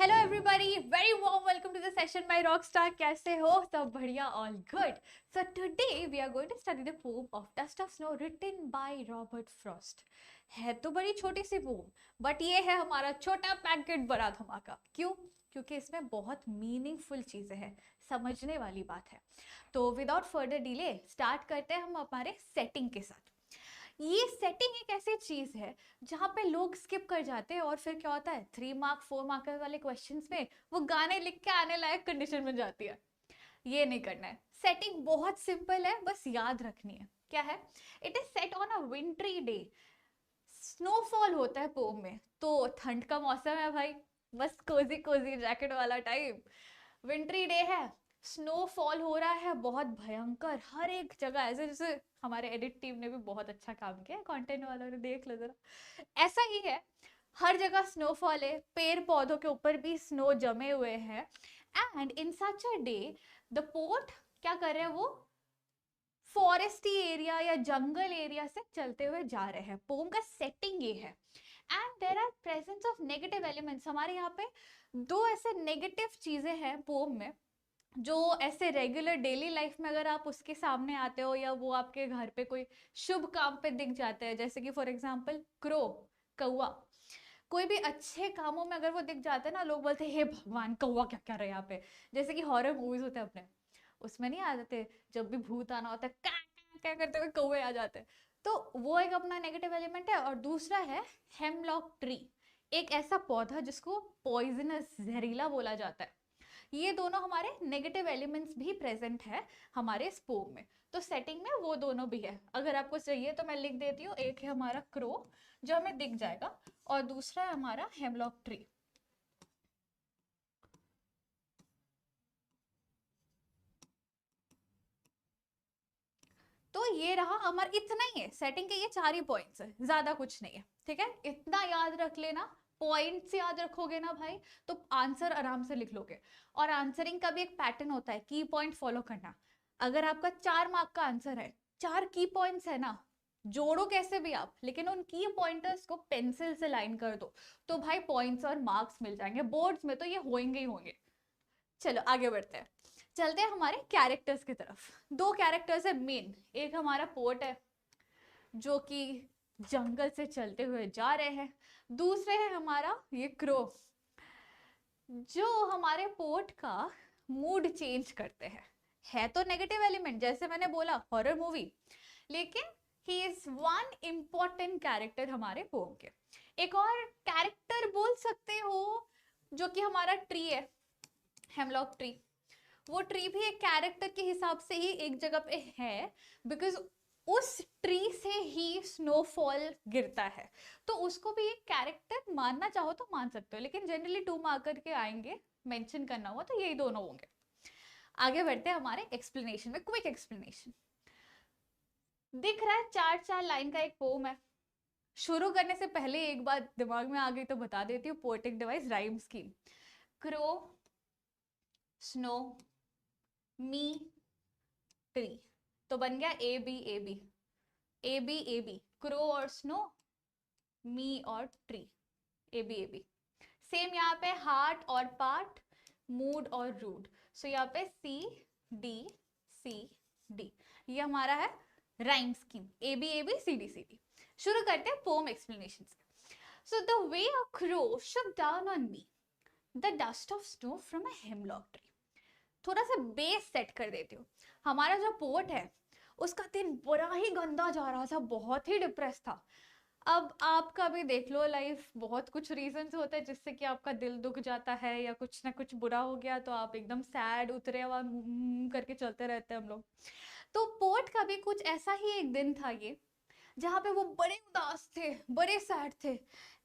Hello everybody, very warm welcome to the session by rockstar. कैसे हो? सब बढ़िया, all good. So today we are going to study the poem of dust of snow written by Robert Frost. है तो बड़ी छोटी सी pome, but ये है हमारा छोटा पैकेट बड़ा धमाका। क्यों? क्योंकि इसमें बहुत मीनिंगफुल चीजें हैं, समझने वाली बात है। तो विदाउट फर्दर डिले स्टार्ट करते हैं हम हमारे सेटिंग के साथ। ये सेटिंग एक ऐसी चीज है जहाँ पे लोग स्किप कर जाते हैं और फिर क्या होता है, 3 मार्क 4 मार्कर वाले क्वेश्चंस में वो गाने लिख के आने लायक कंडीशन में जाती है। ये नहीं करना है। सेटिंग बहुत सिंपल है, बस याद रखनी है। क्या है? It is set on a विंट्री day. Snowfall होता है पोम में, तो ठंड का मौसम है भाई, बस कोजी कोजी जैकेट वाला टाइम। विंट्री डे है, स्नोफॉल हो रहा है बहुत भयंकर हर एक जगह। ऐसे जैसे हमारे एडिट टीम ने भी बहुत अच्छा काम किया, कंटेंट वालों ने, देख लो जरा, ऐसा ही है। हर जगह स्नोफॉल है, पेड़ पौधों के ऊपर भी स्नो जमे हुए हैं। And in such a day the port क्या कर रहे हैं, वो फॉरेस्टी एरिया या जंगल एरिया से चलते हुए जा रहे हैं। पोम का सेटिंग ये है। And there are presence of negative elements. हमारे यहाँ पे दो ऐसे नेगेटिव चीजें हैं पोम में, जो ऐसे रेगुलर डेली लाइफ में अगर आप उसके सामने आते हो या वो आपके घर पे कोई शुभ काम पे दिख जाते हैं, जैसे कि फॉर एग्जांपल क्रो, कौवा। कोई भी अच्छे कामों में अगर वो दिख जाते हैं ना, लोग बोलते हैं हे भगवान, कौवा क्या कर रहे हैं यहाँ पे। जैसे कि हॉरर मूवीज होते हैं अपने, उसमें नहीं आ जाते, जब भी भूत आना होता है क्या करते हुए कौवे आ जाते हैं। तो वो एक अपना नेगेटिव एलिमेंट है। और दूसरा है हेमलॉक ट्री, एक ऐसा पौधा जिसको पॉइजनस, जहरीला बोला जाता है। ये दोनों हमारे नेगेटिव एलिमेंट्स भी प्रेजेंट है हमारे स्पोम में। तो सेटिंग में वो दोनों भी है। अगर आपको चाहिए तो मैं लिख देती हूँ। एक है हमारा क्रो जो हमें दिख जाएगा, और दूसरा है हमारा हेमलॉक ट्री। तो ये रहा हमारा, इतना ही है सेटिंग के, ये 4 ही पॉइंट्स है, ज्यादा कुछ नहीं है। ठीक है, इतना याद रख लेना। पॉइंट्स याद रखोगे ना भाई, तो आंसर आराम से लिख लोगे। और आंसरिंग का भी एक पैटर्न होता है, की पॉइंट फॉलो करना। अगर आपका 4 मार्क का आंसर है, 4 की पॉइंट्स है ना, जोड़ो कैसे भी आप, लेकिन उन की पॉइंटर्स को पेंसिल से लाइन कर दो, तो भाई पॉइंट्स और मार्क्स मिल जाएंगे। बोर्ड्स में तो ये होंगे ही होंगे। चलो आगे बढ़ते हैं, चलते हैं हमारे कैरेक्टर्स की तरफ। 2 कैरेक्टर्स है मेन। एक हमारा पोर्ट है जो कि जंगल से चलते हुए जा रहे हैं। दूसरे है हमारा ये क्रो, जो हमारे पोर्ट का मूड चेंज करते हैं। है तो नेगेटिव एलिमेंट, जैसे मैंने बोला हॉरर मूवी, लेकिन he is one important character हमारे पोम के। एक और कैरेक्टर बोल सकते हो जो कि हमारा ट्री है, हेमलॉक ट्री। वो ट्री भी एक कैरेक्टर के हिसाब से ही एक जगह पे है, बिकॉज उस ट्री से ही स्नोफॉल गिरता है। तो उसको भी एक कैरेक्टर मानना चाहो तो मान सकते हो, लेकिन जनरली 2 मार्कर के आएंगे, मेंशन करना हुआ तो यही दोनों होंगे। आगे बढ़ते हैं हमारे एक्सप्लेनेशन में, क्विक एक्सप्लेनेशन। दिख रहा है 4-4 लाइन का एक पोम है। शुरू करने से पहले एक बात दिमाग में आ गई तो बता देती हूँ, poetic device rhyme scheme. Crow, snow, me, tree, तो बन गया A B A B, A B A B, crow और स्नो, मी और tree, A B A B. Same यहाँ पे हार्ट और पार्ट, मूड और रूड। सो यहाँ पे सी डी, सी डी, ये हमारा है rhyme scheme, A B A B C D C D. शुरू करते हैं पोम एक्सप्लेनेशन से। So the way a crow shook down on me the dust of snow from a hemlock tree। थोड़ा सा base set कर देती हूँ। हमारा जो पोर्ट है उसका दिन बड़ा ही गंदा जा रहा था, बहुत ही डिप्रेस था। अब आपका भी देख लो, लाइफ बहुत कुछ रीजंस होते हैं जिससे कि आपका दिल दुख जाता है या कुछ ना कुछ बुरा हो गया तो आप एकदम सैड उतरे हुआ करके चलते रहते हैं हम लोग। तो पोर्ट का भी कुछ ऐसा ही एक दिन था ये, जहाँ पे वो बड़े उदास थे, बड़े सैड थे,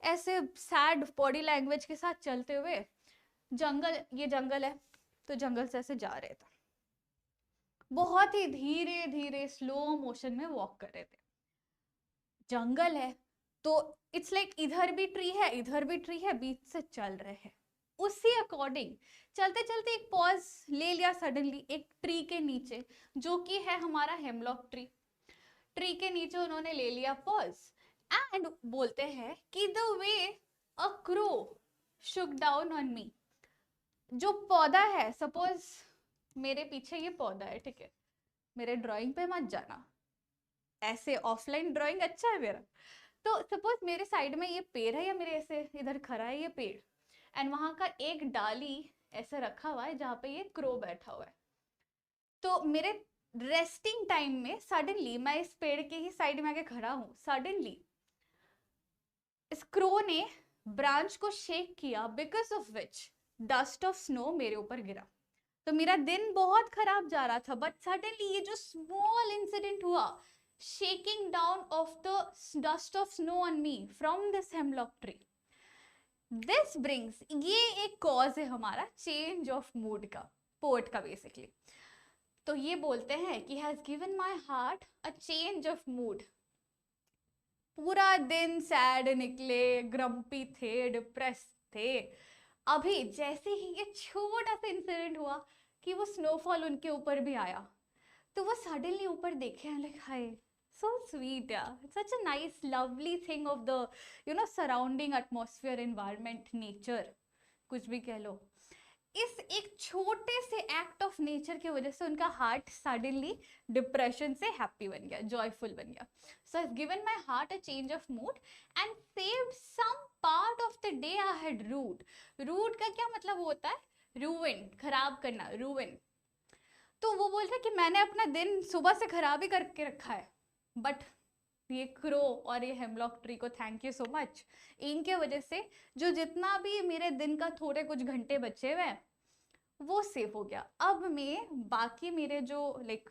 ऐसे सैड बॉडी लैंग्वेज के साथ चलते हुए जंगल, ये जंगल है तो जंगल से ऐसे जा रहे थे, बहुत ही धीरे धीरे स्लो मोशन में वॉक कर रहे थे। जंगल है तो इट्स लाइक इधर भी ट्री है, इधर भी ट्री है, बीच से चल रहे हैं। उसी अकॉर्डिंग चलते चलते एक पॉज ले लिया सडनली एक ट्री के नीचे, जो कि है हमारा हेमलॉक ट्री। ट्री के नीचे उन्होंने ले लिया पॉज, एंड बोलते हैं कि the way a crow shook down on me, जो पौधा है, सपोज मेरे पीछे ये पौधा है, ठीक है, मेरे ड्राइंग पे मत जाना, ऐसे ऑफलाइन ड्राइंग अच्छा है मेरा। तो सपोज मेरे साइड में ये पेड़ है, या मेरे ऐसे इधर खड़ा है ये पेड़, एंड वहां का एक डाली ऐसे रखा हुआ है जहाँ पे ये क्रो बैठा हुआ है। तो मेरे रेस्टिंग टाइम में सडनली मैं इस पेड़ के ही साइड में आके खड़ा हूँ, सडनली इस क्रो ने ब्रांच को शेक किया, because of which dust of snow मेरे ऊपर गिरा। तो मेरा दिन बहुत खराब जा रहा था, बट सडनली ये जो स्मॉल इंसिडेंट हुआ, shaking down of the dust of snow on me from this hemlock tree, this brings, ये एक कॉज है हमारा चेंज ऑफ मूड का, पोएट का बेसिकली। तो ये बोलते हैं कि has given my heart a change of mood. पूरा दिन सैड निकले, ग्रम्पी थे, डिप्रेस थे, अभी जैसे ही ये छोटा सा इंसिडेंट हुआ कि वो स्नोफॉल उनके ऊपर भी आया, तो वो सडनली ऊपर देखे, like hi, so sweet, yeah, it's such a nice lovely thing of the surrounding atmosphere, environment, nature, कुछ भी कह लो। इस एक छोटे से एक्ट ऑफ नेचर की वजह से उनका हार्ट सडनली डिप्रेशन से हैप्पी बन गया, जॉयफुल बन गया। So has given my heart a change of mood and saved some part of the day I had rued. Rued का क्या मतलब होता है? रूइन, खराब करना, रूइन। तो वो बोल रहे कि मैंने अपना दिन सुबह से खराब ही करके रखा है, बट ये क्रो और ये हेमलॉक ट्री को थैंक यू सो मच, इनके वजह से जो जितना भी मेरे दिन का थोड़े कुछ घंटे बचे हुए वो सेव हो गया। अब मैं बाकी मेरे जो लाइक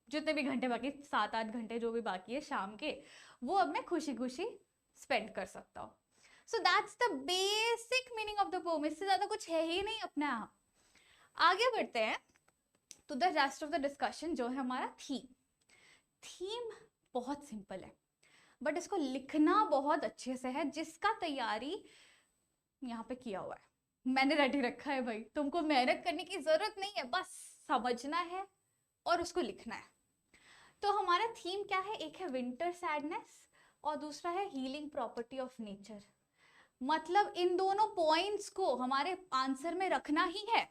जितने भी घंटे बाकी, 7-8 घंटे जो भी बाकी है शाम के, वो अब मैं खुशी खुशी स्पेंड कर सकता हूँ। So that's the basic meaning of the poem, इससे ज्यादा कुछ है ही नहीं अपने यहाँ। आगे बढ़ते हैं to the rest of the discussion, जो है हमारा थीम। थीम बहुत सिंपल है, बट इसको लिखना बहुत अच्छे से है, जिसका तैयारी यहाँ पे किया हुआ है, मैंने रेडी रखा है भाई। तुमको मेहनत करने की जरूरत नहीं है, बस समझना है और उसको लिखना है। तो हमारा थीम क्या है? एक है विंटर सैडनेस और दूसरा है हीलिंग प्रॉपर्टी ऑफ नेचर। मतलब इन दोनों पॉइंट्स को हमारे आंसर में रखना ही है।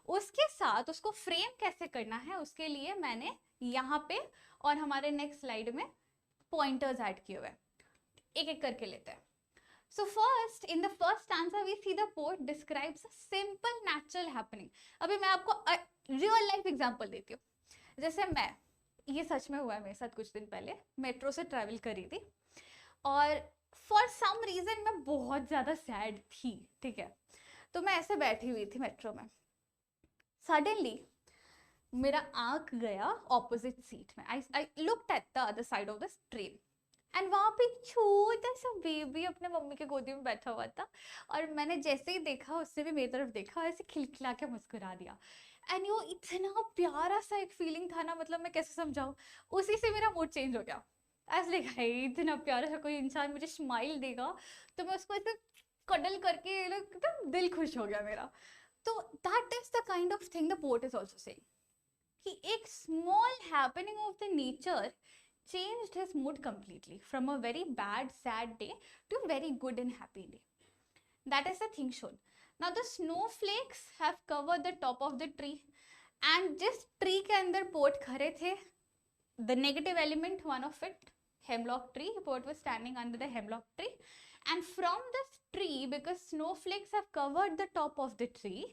उसके साथ उसको फ्रेम कैसे करना है, उसके लिए मैंने यहाँ पे और हमारे नेक्स्ट स्लाइड में पॉइंटर्स ऐड किए हुए हैं। एक एक करके लेते हैं। So first, in the first stanza, we see the poet describes a simple natural happening. अभी मैं आपको real life example देती हूँ। जैसे मैं, ये सच में हुआ है मेरे साथ, कुछ दिन पहले मेट्रो से ट्रैवल करी थी और फॉर सम रीजन मैं बहुत ज़्यादा सैड थी, ठीक है। तो मैं ऐसे बैठी हुई थी मेट्रो में, सडनली मेरा आंख गया ऑपोजिट सीट में। I looked at the other side of the train and वहां पे एक छोटा सा बेबी अपने मम्मी के गोदी में बैठा हुआ था, और मैंने जैसे ही देखा उसने भी मेरी तरफ देखा और ऐसे खिलखिला के मुस्कुरा दिया। एंड वो इतना प्यारा सा एक फीलिंग था ना, मतलब मैं कैसे समझाऊं, उसी से मेरा मूड चेंज हो गया। ऐसे लगा इतना प्यारा सा कोई इंसान मुझे स्माइल देगा तो मैं उसको ऐसे कडल करके एकदम दिल खुश हो गया मेरा। तो that is the kind of thing the poet is also saying, कि एक small happening of the nature changed his mood completely from a very bad sad day to a very good and happy day. That is the thing shown. Now the snowflakes have covered the top of the tree, and जिस tree के अंदर poet खड़े थे, the negative element, one of it, hemlock tree, poet was standing under the hemlock tree, and from this tree, because snowflakes have covered the top of the tree,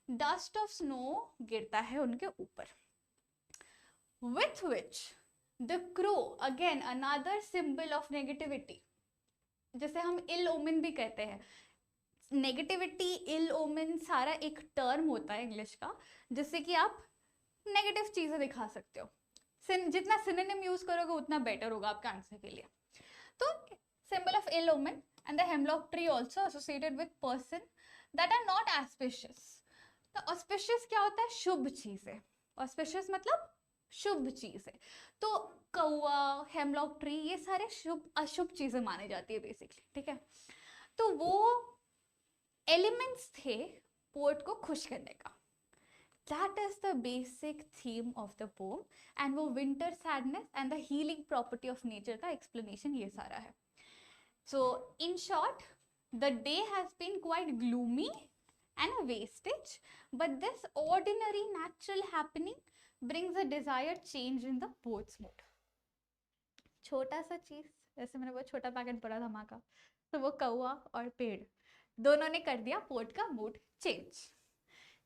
dust of snow गिरता है उनके ऊपर, with which the crow, again another symbol of negativity, जैसे हम इल women भी कहते हैं, negativity, इल women सारा एक टर्म होता है इंग्लिश का, जिससे कि आप नेगेटिव चीजें दिखा सकते हो। जितना सिनोनिम यूज करोगे उतना बेटर होगा आपके आंसर के लिए। तो symbol of ill omen, and the hemlock tree also associated with person that are not auspicious. तो auspicious क्या होता है? शुभ चीजें। auspicious मतलब शुभ चीज है। तो कौआ, हेमलॉक ट्री, ये सारे शुभ अशुभ चीजें मानी जाती है बेसिकली, ठीक है। तो वो एलिमेंट्स थे पोएट को खुश करने का। That is the basic theme of the poem, and वो winter sadness and the healing property of nature का एक्सप्लेनेशन ये सारा है। So in short, the day has been quite gloomy and a wastage, but this ordinary natural happening brings a desired change in the poet's mood. छोटा सा चीज, जैसे मैंने वो छोटा पैकेट पड़ा धमाका, तो वो कौवा और पेड़ दोनों ने कर दिया पोएट का मूड चेंज।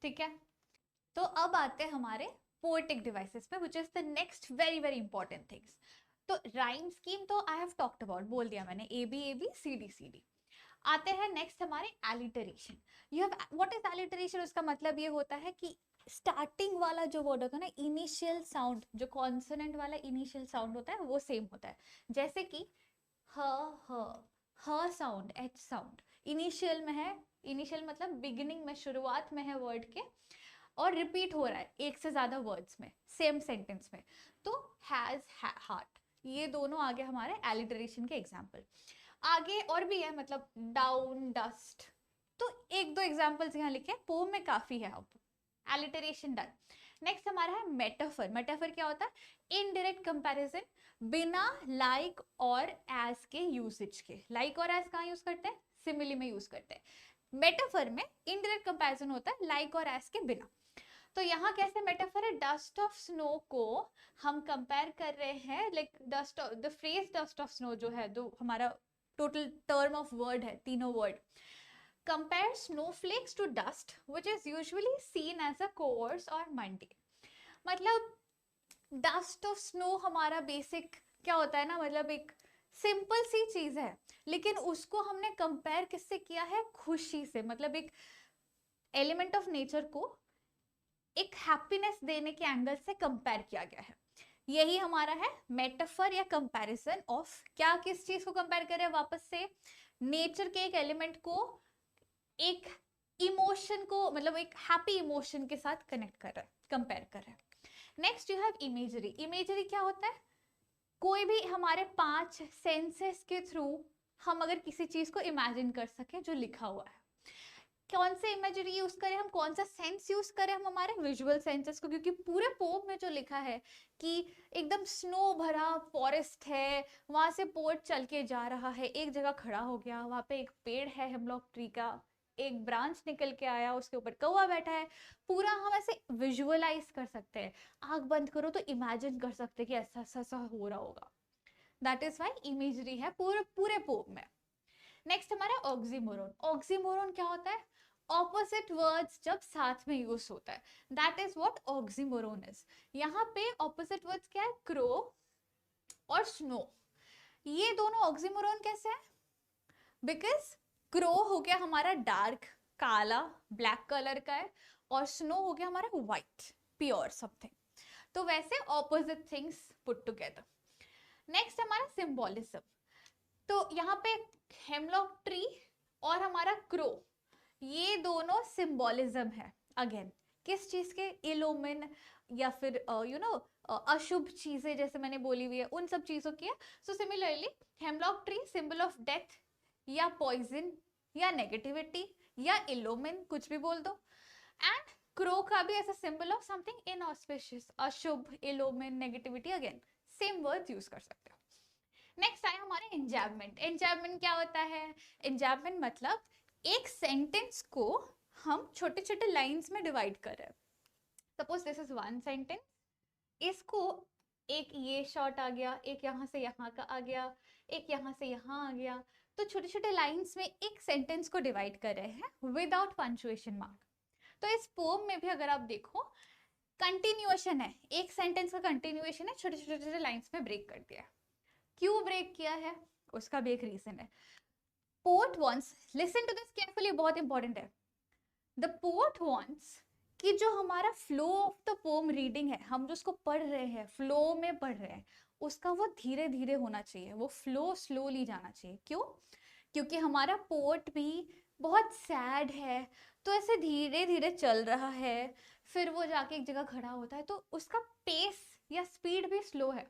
ठीक है, तो अब आते हैं हमारे पोएटिक डिवाइसेस पे, which is the next very very important things. तो राइम स्कीम तो आई हैव टॉक्ड अबाउट, बोल दिया मैंने, ए बी सी डी। आते हैं नेक्स्ट हमारे alliteration. You have, what is alliteration? उसका मतलब ये होता है कि स्टार्टिंग वाला जो वर्ड होता है ना, इनिशियल साउंड, जो कॉन्सोनेंट वाला इनिशियल साउंड होता है वो सेम होता है। जैसे कि ह साउंड, एच साउंड इनिशियल में है, इनिशियल मतलब बिगिनिंग में, शुरुआत में है वर्ड के, और रिपीट हो रहा है एक से ज्यादा वर्ड्स में सेम सेंटेंस में, तो हैज, हार्ट, ये दोनों आगे हमारे एलिटरेशन के एग्जाम्पल। आगे और भी है, मतलब डाउन, डस्ट, तो एक दो एग्जाम्पल्स यहाँ लिखे, पोम में काफी है। अब एलिटरेशन डन। नेक्स्ट हमारा है मेटाफर। मेटाफर क्या होता है? इनडायरेक्ट कंपैरिजन बिना लाइक और एज के यूसेज के। लाइक और एज कहाँ यूज करते हैं? सिमिली में यूज करते हैं। मेटाफर में इनडायरेक्ट कंपैरिजन होता है लाइक और एज के बिना। तो यहाँ कैसे मेटाफर है? डस्ट ऑफ स्नो को हम कंपेयर कर रहे हैं, like dust, the phrase dust of snow जो है, जो हमारा टोटल टर्म ऑफ वर्ड है, तीनों word, compare snowflakes to dust which is usually seen as a coarse or mundane। मतलब डस्ट ऑफ स्नो हमारा बेसिक क्या होता है ना, मतलब एक सिंपल सी चीज है, लेकिन उसको हमने कंपेयर किससे किया है? खुशी से, मतलब एक एलिमेंट ऑफ नेचर को एक हैप्पीनेस देने के एंगल से कंपेयर किया गया है। यही हमारा है मेटाफर या कंपैरिजन ऑफ, क्या किस चीज को कंपेयर करें? वापस से नेचर के एक एलिमेंट को एक इमोशन को, मतलब एक हैप्पी इमोशन के साथ कनेक्ट कर रहा है, कंपेयर कर रहा है। Next you have imagery. Imagery क्या होता है? कोई भी हमारे 5 सेंसेस के थ्रू हम अगर किसी चीज को इमेजिन कर सके जो लिखा हुआ है। कौन से इमेजरी यूज करें हम, कौन सा सेंस यूज करें हम? हमारे विजुअल सेंसेस को, क्योंकि पूरे पोम में जो लिखा है कि एकदम स्नो भरा फॉरेस्ट है, वहां से पोएट चल के जा रहा है, एक जगह खड़ा हो गया, वहां पे एक पेड़ है हेमलॉक ट्री का, एक ब्रांच निकल के आया, उसके ऊपर कौवा बैठा है, पूरा हम ऐसे विजुअलाइज कर सकते हैं। आंख बंद करो तो इमेजिन कर सकते हैं कि ऐसा ऐसा ऐसा हो रहा होगा। दैट इज वाई इमेजरी है पूरे पूरे पोम में। नेक्स्ट हमारा ऑक्सीमोरोन। ऑक्सीमोरोन क्या होता है? ऑपोजिट वर्ड्स जब साथ में यूज होता है, that is what oxymoron is. यहाँ पे ऑपोजिट वर्ड्स क्या है? क्रो और स्नो। ये दोनों ऑक्सीमोरोन कैसे है? बिकॉज क्रो हो गया हमारा डार्क, काला, ब्लैक कलर का है, और स्नो हो गया हमारा व्हाइट, प्योर समथिंग। तो वैसे opposite things put together. Next हमारा सिंबोलिज्म। तो यहाँ पे हेमलॉक ट्री और हमारा क्रो, ये दोनों सिंबोलिज्म है। अगेन किस चीज के? इलोमिन या फिर यू नो अशुभ चीजें जैसे मैंने बोली हुई है, उन सब चीजों की है। So similarly hemlock tree symbol of death या पॉइजन या नेगेटिविटी या इलोमिन, कुछ भी बोल दो। एंड क्रो का भी ऐसा सिंबल ऑफ समथिंग इनऑस्पिशियस, अशुभ, ill omen, negativity, again same words use कर सकते हो। नेक्स्ट आए हमारे एंजैम्पमेंट। एंजैम्पमेंट क्या होता है? एंजैम्पमेंट मतलब एक सेंटेंस को हम छोटे छोटे लाइंस में डिवाइड कर रहे हैं। Suppose this is one sentence, इसको एक ये शॉर्ट आ गया, एक यहाँ से यहाँ का आ गया, एक यहाँ से यहाँ आ गया, तो छोटे छोटे लाइंस में एक सेंटेंस को डिवाइड कर रहे हैं विदाउट पंक्चुएशन मार्क। तो इस पोम में भी अगर आप देखो कंटिन्यूएशन है, एक सेंटेंस का कंटिन्यूएशन है, छोटे छोटे छोटे लाइंस में ब्रेक कर दिया है। क्यों ब्रेक किया है? उसका भी एक रीजन है। Poet wants, listen to this carefully, बहुत इंपॉर्टेंट है। द पोएट वांट्स कि जो हमारा flow of the poem reading है, हम जो उसको पढ़ रहे हैं, फ्लो में पढ़ रहे हैं, उसका वो धीरे धीरे होना चाहिए, वो फ्लो स्लोली जाना चाहिए। क्यों? क्योंकि हमारा पोएट भी बहुत सैड है, तो ऐसे धीरे धीरे चल रहा है, फिर वो जाके एक जगह खड़ा होता है, तो उसका पेस या स्पीड भी स्लो है।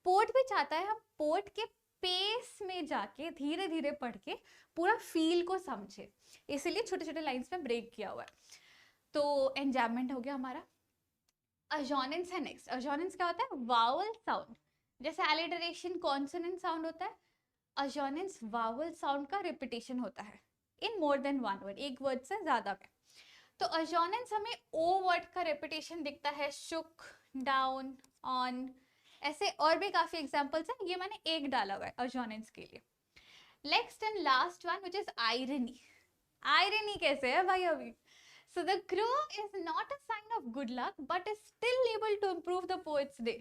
पोएट भी चाहता है हम पोएट के पेस में जाके धीरे धीरे पढ़ के पूरा फील को समझे, इसीलिए छोटे छोटे लाइंस में ब्रेक किया हुआ है। तो एंजैम्पमेंट हो गया हमारा। अजॉनेंस है नेक्स्ट। अजॉनेंस क्या होता है? Vowel sound. जैसे एलिटरेशन कॉन्सोनेंट साउंड होता है, अजॉनेंस वावल साउंड का रिपीटेशन होता है इन मोर देन वन वर्ड, एक वर्ड से ज्यादा में। तो अजोनेंस हमें ओ वर्ड का रेपिटेशन दिखता है, शुक, डाउन, ऑन, ऐसे और भी काफी एग्जांपल्स हैं, ये मैंने एक डाला हुआ है अजोनेंस के लिए। Next and last one which is irony. Irony कैसे है भाई अभी? So the crow is not a sign of good luck but is still able to improve the poet's day.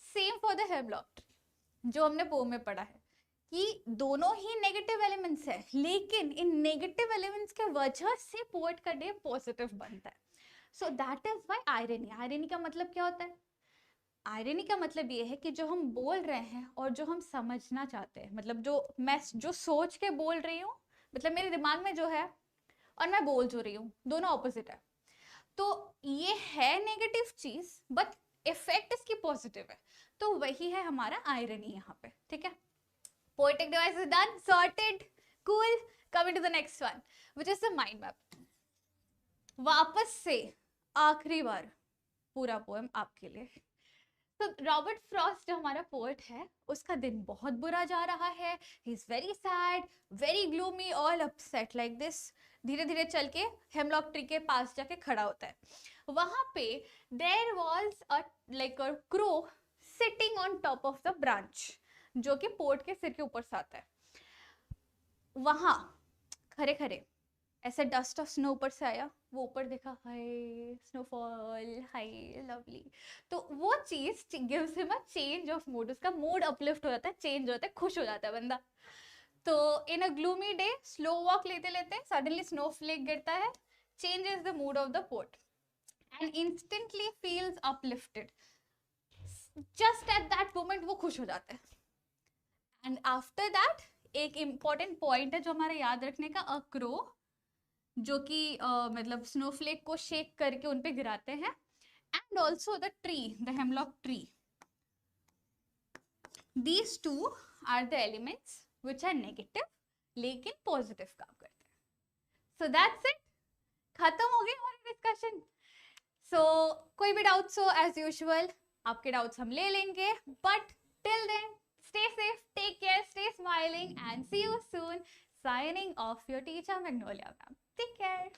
Same for the hemlock tree, जो हमने pome में पढ़ा है कि दोनों ही नेगेटिव एलिमेंट्स है, लेकिन इन नेगेटिव एलिमेंट्स के वजह से पोएट का डे पॉजिटिव बनता है। So that is why irony. Irony का मतलब क्या होता है? आयरनी का मतलब ये है कि जो हम बोल रहे हैं और जो हम समझना चाहते हैं, मतलब जो मैं जो सोच के बोल रही हूँ, मतलब मेरे दिमाग में जो है और मैं बोल जो रही हूँ, दोनों ऑपोजिट है। तो ये है नेगेटिव चीज बट इफेक्ट इसकी पॉजिटिव है, तो वही है हमारा आयरनी यहाँ पे, ठीक है। Poetic device is done, sorted, cool. Coming to the next one which is the mind map. वापस से आखिरी बार पूरा पोएम आपके लिए। तो रॉबर्ट फ्रॉस्ट जो हमारा पोएट है, उसका दिन बहुत बुरा जा रहा है, he is very sad, very gloomy, all upset like this. धीरे धीरे चल के हेमलॉक ट्री के पास जाके खड़ा होता है। वहां पे there was a like a crow sitting on top of the branch, जो कि पोएट के सिर के ऊपर से आता है। वहां खरे खरे ऐसे डस्ट ऑफ स्नो ऊपर से आया, वो ऊपर देखा, हाय स्नोफॉल, हाय लवली। तो वो चीज gives him a change of mood, उसका मूड अपलिफ्ट हो जाता है, चेंज हो जाता है, खुश हो जाता है बंदा। तो इन अ ग्लूमी डे स्लो वॉक लेते लेते सडनली स्नोफ्लेक गिरता है, changes the mood off the poet and instantly feels uplifted. Just at that moment वो खुश हो जाता है। एंड आफ्टर दैट एक इंपॉर्टेंट पॉइंट है जो हमारा याद रखने का, अ क्रो, जो कि मतलब स्नोफ्लेक को शेक करके उनपे गिराते हैं, and also the tree, the hemlock tree. These two are the elements which are negative लेकिन पॉजिटिव काम करते हैं। सो दैट्स इट, खत्म हो गई हमारी डिस्कशन। सो कोई भी डाउट्स हो एज यूजुअल आपके डाउट्स हम ले लेंगे, but till then stay safe, take care, stay smiling, and see you soon. Signing off, your teacher Magnolia ma'am. Take care.